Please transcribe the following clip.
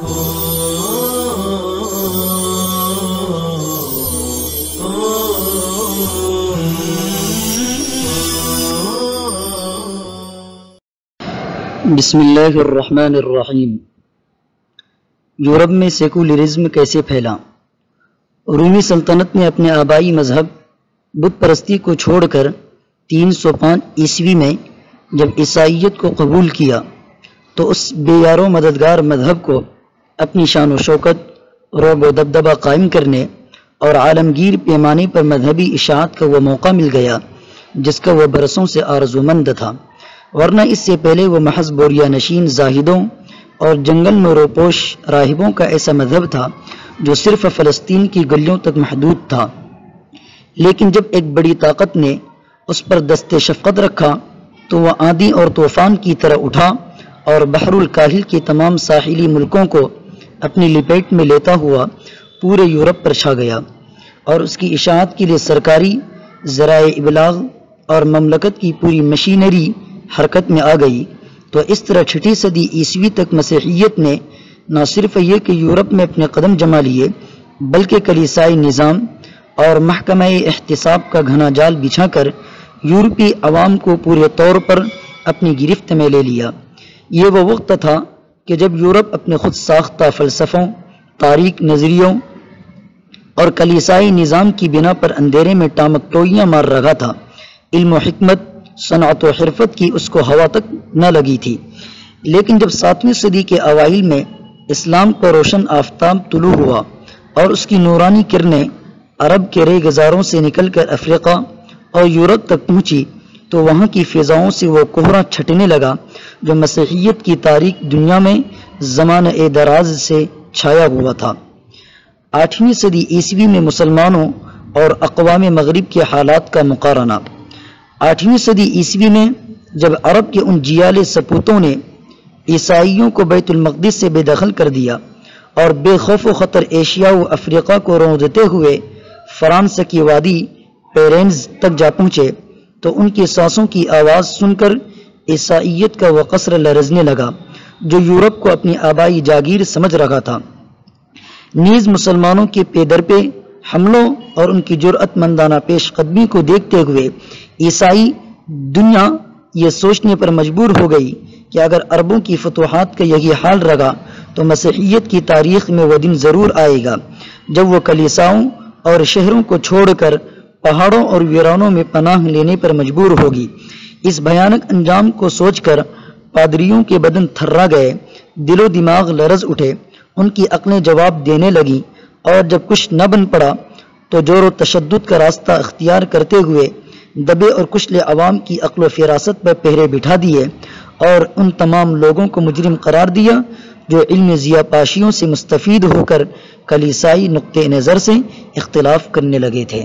بسم اللہ الرحمن الرحیم۔ یورپ میں سیکولرزم کیسے پھیلا؟ رومی سلطنت نے اپنے آبائی مذہب بت پرستی کو چھوڑ کر 305 عیسوی میں جب عیسائیت کو قبول کیا تو اس بے یار و مددگار مذہب کو اپنی شان و شوکت، رعب و دبدبہ قائم کرنے اور عالمگیر پیمانے پر مذہبی اشاعت کا وہ موقع مل گیا جس کا وہ برسوں سے آرزومند تھا، ورنہ اس سے پہلے وہ محض بوریا نشین زاہدوں اور جنگل میں روپوش راہبوں کا ایسا مذہب تھا جو صرف فلسطین کی گلیوں تک محدود تھا۔ لیکن جب ایک بڑی طاقت نے اس پر دست شفقت رکھا تو وہ آندھی اور طوفان کی طرح اٹھا اور بحر الکاہل کے تمام ساحلی ملکوں کو اپنی لپیٹ میں لیتا ہوا پورے یورپ پر چھا گیا، اور اس کی اشاعت کے لیے سرکاری ذرائع ابلاغ اور مملکت کی پوری مشینری حرکت میں آ گئی۔ تو اس طرح 6 صدی عیسوی تک مسیحیت نے نہ صرف یہ کہ یورپ میں اپنے قدم جما لیے بلکہ کلیسائی نظام اور محکمہ احتساب کا گھنا جال بچھا کر یورپی عوام کو پورے طور پر اپنی گرفت میں لے لیا۔ یہ وہ وقت تھا کہ جب یورپ اپنے خود ساختہ فلسفوں، تاریک نظریوں اور کلیسائی نظام کی بنا پر اندھیرے میں ٹامک ٹوئیاں مار رہا تھا۔ علم و حکمت، صنعت و حرفت کی اس کو ہوا تک نہ لگی تھی۔ لیکن جب 7ویں صدی کے اوائل میں اسلام کا روشن آفتاب طلوع ہوا اور اس کی نورانی کرنیں عرب کے رہ گزاروں سے نکل کر افریقہ اور یورپ تک پہنچی تو وہاں کی فضاؤں سے وہ کوہرا چھٹنے لگا جو مسیحیت کی تاریک دنیا میں زمانہ دراز سے چھایا ہوا تھا۔ 8ویں صدی عیسوی میں مسلمانوں اور اقوام مغرب کے حالات کا مقارنہ۔ 8ویں صدی عیسوی میں جب عرب کے ان جیال سپوتوں نے عیسائیوں کو بیت المقدس سے بے دخل کر دیا اور بے خوف و خطر ایشیا و افریقہ کو روندتے ہوئے فرانس کی وادی پیرینز تک جا پہنچے تو ان کی سانسوں کی آواز سن کر عیسائیت کا وہ قصر لرزنے لگا جو یورپ کو اپنی آبائی جاگیر سمجھ رہا تھا۔ نیز مسلمانوں کے پے در پہ حملوں اور ان کی جرأت مندانہ پیش قدمی کو دیکھتے ہوئے عیسائی دنیا یہ سوچنے پر مجبور ہو گئی کہ اگر عربوں کی فتوحات کا یہی حال رہا تو مسیحیت کی تاریخ میں وہ دن ضرور آئے گا جب وہ کلیساؤں اور شہروں کو چھوڑ کر پہاڑوں اور ویرانوں میں پناہ لینے پر مجبور ہوگی۔ اس بھیانک انجام کو سوچ کر پادریوں کے بدن تھرا گئے، دل و دماغ لرز اٹھے، ان کی عقلیں جواب دینے لگیں، اور جب کچھ نہ بن پڑا تو جور و تشدد کا راستہ اختیار کرتے ہوئے دبے اور کچلے عوام کی عقل و فراست پر پہرے بٹھا دیے اور ان تمام لوگوں کو مجرم قرار دیا جو علم ضیاءپاشیوں سے مستفید ہو کر کلیسائی نقطہ نظر سے اختلاف کرنے لگے تھے۔